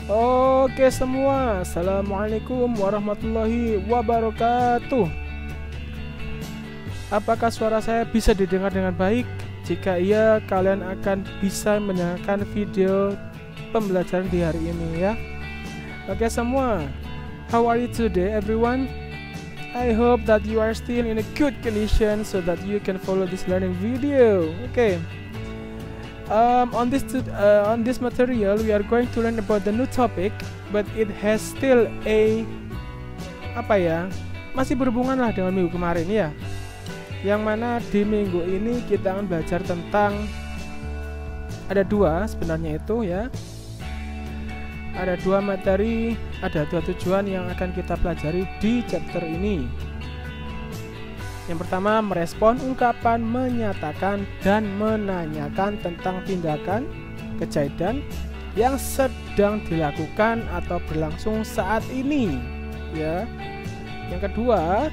Oke semua, assalamualaikum warahmatullahi wabarakatuh. Apakah suara saya bisa didengar dengan baik? Jika iya, kalian akan bisa mendengarkan video pembelajaran di hari ini ya. Oke semua, how are you today everyone? I hope that you are still in a good condition so that you can follow this learning video. Okay. On this material we are going to learn about the new topic, but it has still masih berhubungan lah dengan minggu kemarin ya. Yang mana di minggu ini kita akan belajar tentang ada dua sebenarnya itu ya. Ada dua materi, ada dua tujuan yang akan kita pelajari di chapter ini. Yang pertama, merespon ungkapan, menyatakan, dan menanyakan tentang tindakan, kejadian yang sedang dilakukan atau berlangsung saat ini. Ya. Yang kedua,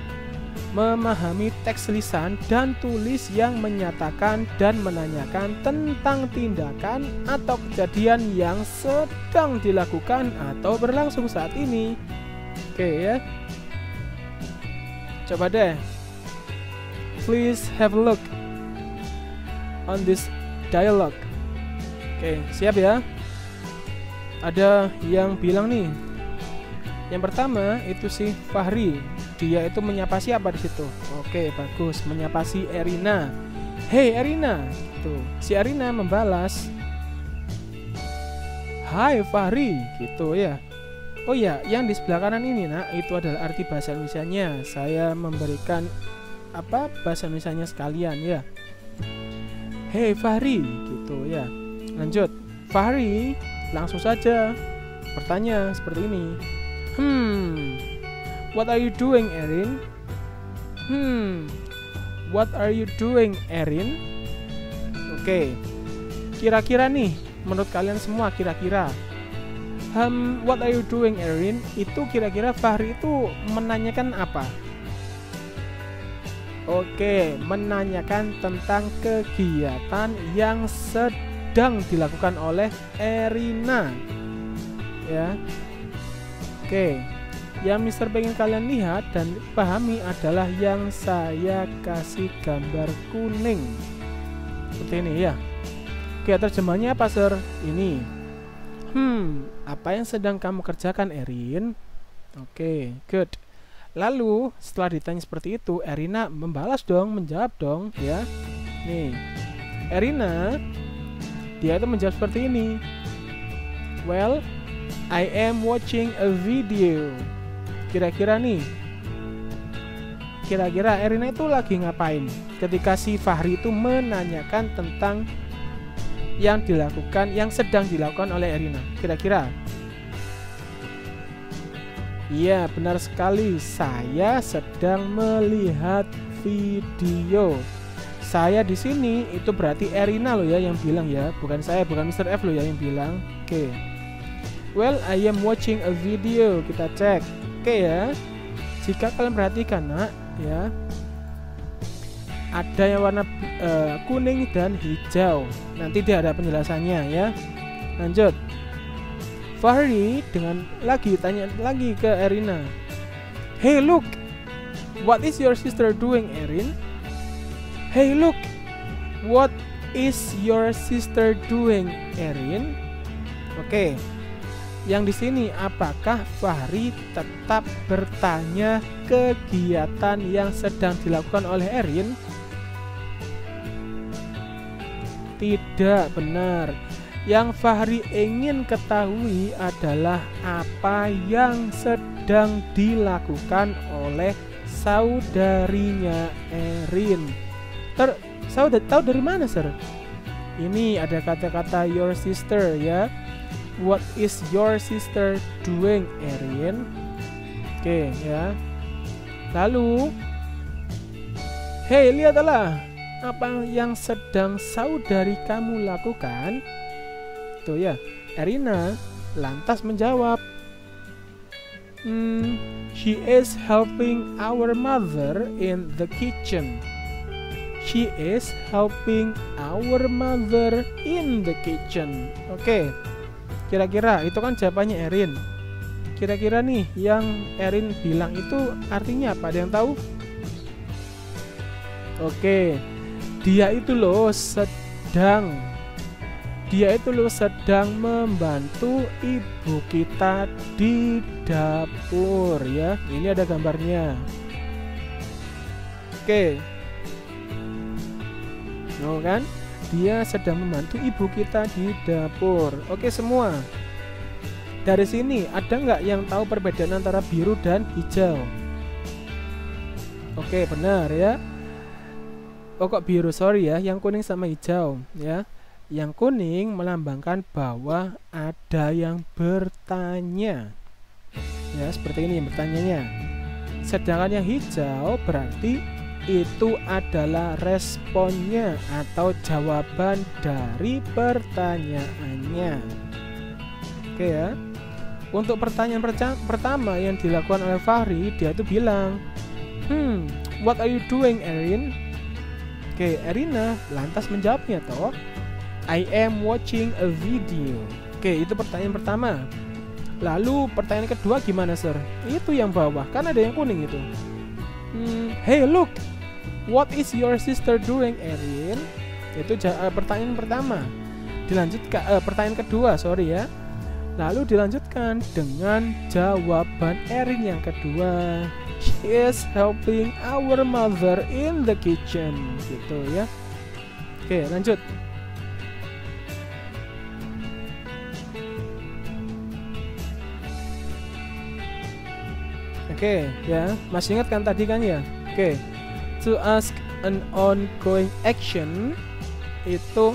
memahami teks lisan dan tulis yang menyatakan dan menanyakan tentang tindakan atau kejadian yang sedang dilakukan atau berlangsung saat ini. Oke ya. Coba deh. Please have a look on this dialogue. Oke, siap ya? Ada yang bilang nih. Yang pertama itu si Fahri. Dia itu menyapa siapa di situ? Oke, bagus. Menyapa si Erina. Hey Erina. Gitu. Si Erina membalas, Hai Fahri. Gitu ya. Oh ya, yang di sebelah kanan ini itu adalah arti bahasa Indonesianya. Saya memberikan bahasa Indonesianya sekalian ya. Hey Fahri. Gitu ya. Lanjut. Fahri langsung saja bertanya seperti ini. What are you doing, Erin? What are you doing, Erin? Oke. Kira-kira nih, menurut kalian semua kira-kira what are you doing, Erin? Itu kira-kira Fahri itu menanyakan apa? Oke, menanyakan tentang kegiatan yang sedang dilakukan oleh Erina. Ya. Oke. Yang Mister pengen kalian lihat dan pahami adalah yang saya kasih gambar kuning seperti ini ya. Oke, terjemahnya apa Sir? Ini apa yang sedang kamu kerjakan, Erin? Oke, good. Lalu setelah ditanya seperti itu, Erina membalas dong, menjawab dong ya. Nih, Erina dia itu menjawab seperti ini. Well, I am watching a video. Kira-kira Erina itu lagi ngapain ketika si Fahri itu menanyakan tentang yang sedang dilakukan oleh Erina? Kira-kira? Iya, benar sekali. Saya sedang melihat video. Saya di sini itu berarti Erina loh ya yang bilang ya, bukan saya, bukan Mr. F loh ya yang bilang. Oke. Well, I am watching a video. Kita cek. Oke ya, jika kalian perhatikan ya, ada yang warna kuning dan hijau. Nanti dia ada penjelasannya ya. Lanjut. Fahri tanya lagi ke Erina. Hey look, what is your sister doing, Erin? Hey look, what is your sister doing, Erin? Oke. Yang di sini, apakah Fahri tetap bertanya kegiatan yang sedang dilakukan oleh Erin? Tidak, benar. Yang Fahri ingin ketahui adalah apa yang sedang dilakukan oleh saudarinya Erin. Tahu dari mana, Sir? Ini ada kata-kata your sister ya. What is your sister doing, Erin? Oke ya. Lalu, hey, lihatlah apa yang sedang saudari kamu lakukan. Tuh ya, Erina lantas menjawab, she is helping our mother in the kitchen. She is helping our mother in the kitchen. Oke. Kira-kira itu kan jawabannya Erin. Kira-kira nih yang Erin bilang itu artinya apa? Ada yang tahu? Oke, dia itu loh sedang membantu ibu kita di dapur ya. Ini ada gambarnya. Oke. Oh kan? Dia sedang membantu ibu kita di dapur. Oke semua. Dari sini ada nggak yang tahu perbedaan antara biru dan hijau? Oke, benar ya. Oh kok biru, sorry ya. Yang kuning sama hijau ya. Yang kuning melambangkan bahwa ada yang bertanya. Ya, seperti ini bertanyanya. Sedangkan yang hijau berarti itu adalah responnya atau jawaban dari pertanyaannya. Oke ya. Untuk pertanyaan pertama yang dilakukan oleh Fahri, dia itu bilang, what are you doing, Erin? Oke, Erina lantas menjawabnya toh, I am watching a video. Oke, itu pertanyaan pertama. Lalu pertanyaan kedua gimana, Sir? Itu yang bawah, kan ada yang kuning itu. Hey look, what is your sister doing, Erin? Itu pertanyaan pertama. Dilanjutkan pertanyaan kedua, sorry ya. Lalu dilanjutkan dengan jawaban Erin yang kedua. She is helping our mother in the kitchen, gitu ya. Oke, lanjut. Oke, ya, masih ingat kan tadi kan ya? Oke, to ask an ongoing action itu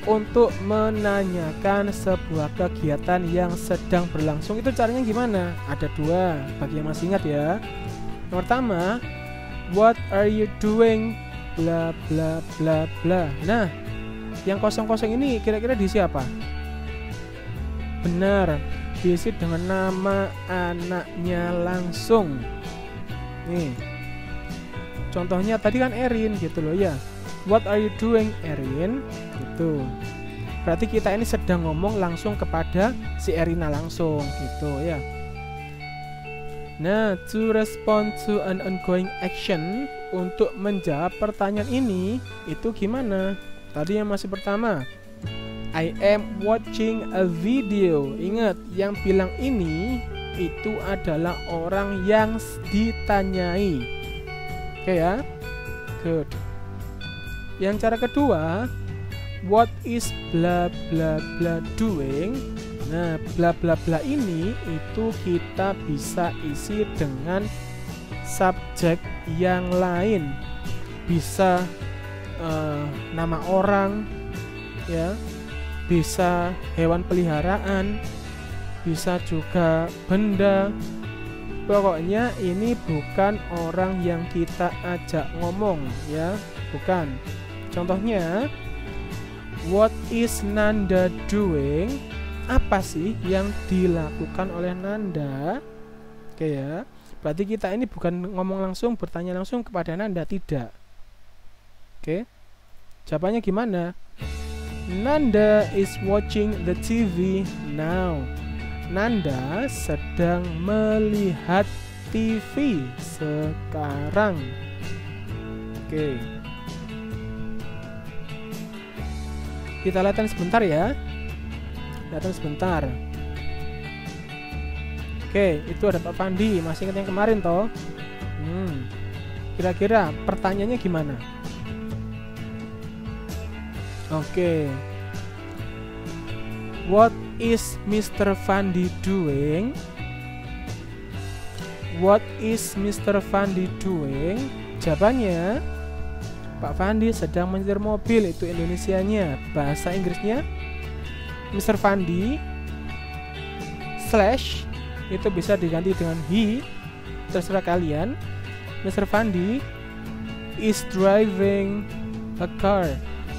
untuk menanyakan sebuah kegiatan yang sedang berlangsung. Itu caranya gimana? Ada dua, bagi yang masih ingat ya. Yang pertama, what are you doing? Bla bla bla bla. Nah, yang kosong-kosong ini kira-kira diisi apa? Benar, diisi dengan nama anaknya langsung. Nih, contohnya tadi kan Erin gitu loh ya. What are you doing, Erin? Gitu. Berarti kita ini sedang ngomong langsung kepada si Erina langsung gitu ya. Nah, to respond to an ongoing action, untuk menjawab pertanyaan ini itu gimana? Tadi yang masih pertama, I am watching a video. Ingat, yang bilang ini itu adalah orang yang ditanyai. Oke ya. Good. Yang cara kedua, what is bla bla bla doing? Nah, bla bla bla ini itu kita bisa isi dengan subjek yang lain. Bisa nama orang ya, bisa hewan peliharaan, bisa juga benda. Pokoknya ini bukan orang yang kita ajak ngomong ya, bukan. Contohnya, what is Nanda doing? Apa sih yang dilakukan oleh Nanda? Oke ya. Berarti kita ini bukan ngomong langsung, bertanya langsung kepada Nanda, tidak. Oke. Jawabannya gimana? Nanda is watching the TV now. Nanda sedang melihat TV sekarang. Oke. Kita lihat sebentar ya. Datang sebentar. Oke, itu ada Pak Fandi. Masih ingat yang kemarin toh? Kira-kira pertanyaannya gimana? Oke. What is Mr. Fandi doing? What is Mr. Fandi doing? Jawabannya, Pak Fandi sedang menyetir mobil. Itu Indonesianya. Bahasa Inggrisnya Mr. Fandi slash itu bisa diganti dengan he, terserah kalian. Mr. Fandi is driving a car.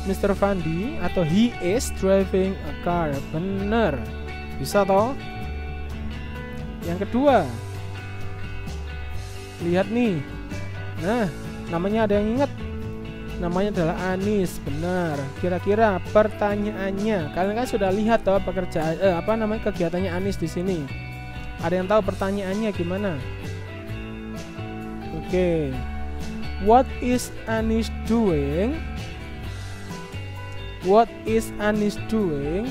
Mr. Fandi atau he is driving a car. Bener, bisa toh. Yang kedua, lihat nih. Nah, namanya ada yang ingat? Namanya adalah Anis, benar. Kira-kira pertanyaannya, kalian kan sudah lihat toh pekerjaan kegiatannya Anis di sini. Ada yang tahu pertanyaannya gimana? Oke. What is Anis doing? What is Anis doing?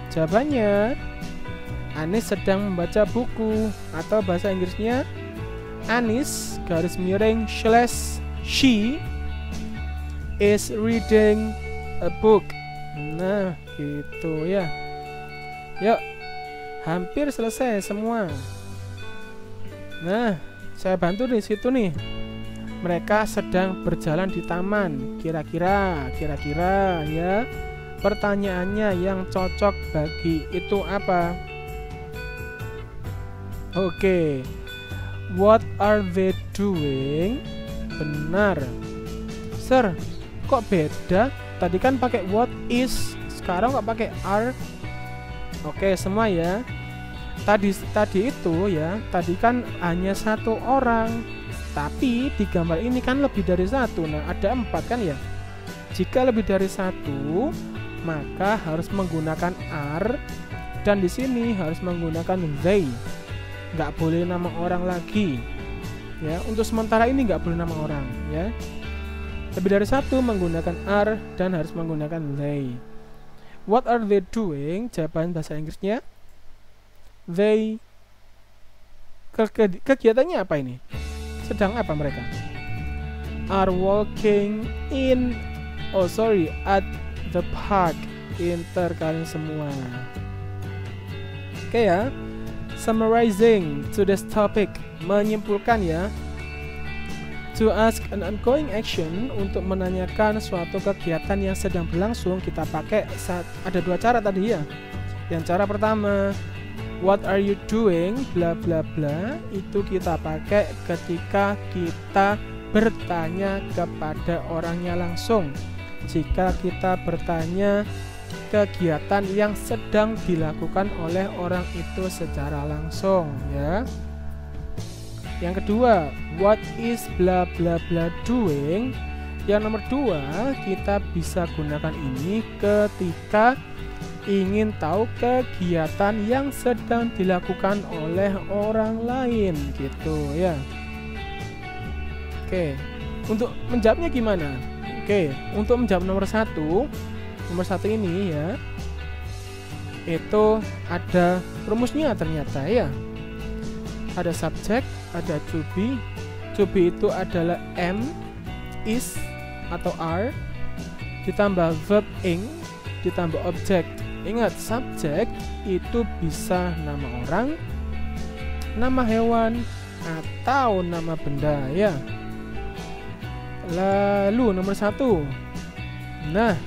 Jawabannya, Anis sedang membaca buku, atau bahasa Inggrisnya Anis / she is reading a book. Nah, gitu ya. Yuk, hampir selesai semua. Nah, saya bantu di situ nih. Mereka sedang berjalan di taman. Kira-kira ya, pertanyaannya yang cocok bagi itu apa? Oke. What are they doing? Benar. Sir, kok beda? Tadi kan pakai what is, sekarang kok pakai are? Oke, semua ya. Tadi itu ya, tadi kan hanya satu orang. Tapi di gambar ini kan lebih dari satu. Nah, ada 4 kan ya. Jika lebih dari satu, maka harus menggunakan are, dan di sini harus menggunakan they. Nggak boleh nama orang lagi. Ya, untuk sementara ini nggak boleh nama orang. Ya, lebih dari satu menggunakan are dan harus menggunakan they. What are they doing? Jawaban bahasa Inggrisnya they. Kegiatannya apa ini? Sedang apa mereka? Are walking at the park. Pinter kalian semua. Oke ya. Summarizing today's topic, menyimpulkan ya. To ask an ongoing action, untuk menanyakan suatu kegiatan yang sedang berlangsung, kita pakai ada 2 cara tadi ya. Yang cara pertama, what are you doing, bla bla bla, itu kita pakai ketika kita bertanya kepada orangnya langsung. Jika kita bertanya kegiatan yang sedang dilakukan oleh orang itu secara langsung ya. Yang kedua, what is bla bla bla doing? Yang nomor 2, kita bisa gunakan ini ketika ingin tahu kegiatan yang sedang dilakukan oleh orang lain gitu ya. Oke, untuk menjawabnya gimana? Oke, untuk menjawab nomor 1 ini ya, itu ada rumusnya ternyata ya. Ada subjek, ada to be. To be itu adalah am, is atau are, ditambah verb ing, ditambah objek. Ingat, subjek itu bisa nama orang, nama hewan, atau nama benda ya. Lalu nomor 1. Nah,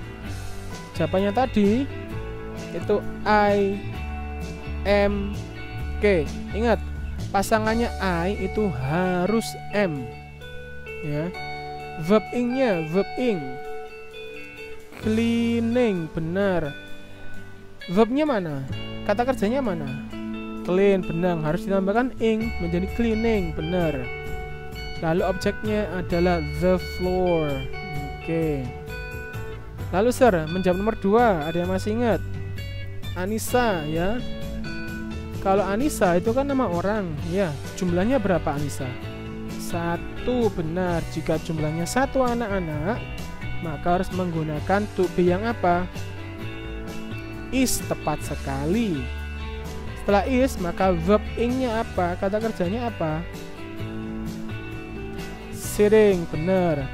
jawabannya tadi itu I, am, K. Ingat, pasangannya I itu harus am ya. Verb ing-nya verb ing. Cleaning, benar. Verbnya mana? Kata kerjanya mana? Clean, benar. Harus ditambahkan ing menjadi cleaning, benar. Lalu objeknya adalah the floor. Oke. Lalu sir, menjawab nomor 2, ada yang masih ingat? Anissa ya. Kalau Anissa itu kan nama orang ya. Jumlahnya berapa Anissa? 1, benar. Jika jumlahnya 1 anak-anak, maka harus menggunakan to be yang apa? Is, tepat sekali. Setelah is, maka verb ing-nya apa? Kata kerjanya apa? Sitting, benar.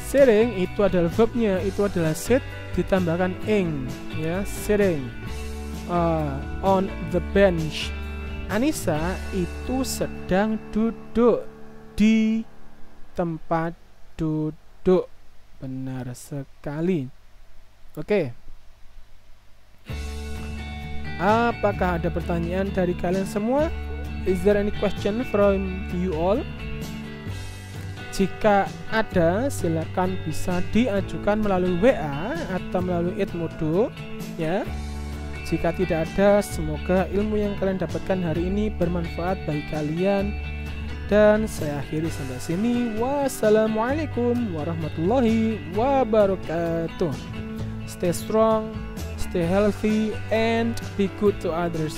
Sitting itu adalah verbnya, itu adalah sit ditambahkan ing ya, sitting on the bench. Anissa itu sedang duduk di tempat duduk. Benar sekali. Oke. Apakah ada pertanyaan dari kalian semua? Is there any question from you all? Jika ada, silakan bisa diajukan melalui WA atau melalui Edmodo ya. Jika tidak ada, semoga ilmu yang kalian dapatkan hari ini bermanfaat bagi kalian Dan saya akhiri sampai sini. Wassalamualaikum warahmatullahi wabarakatuh. Stay strong, stay healthy, and be good to others.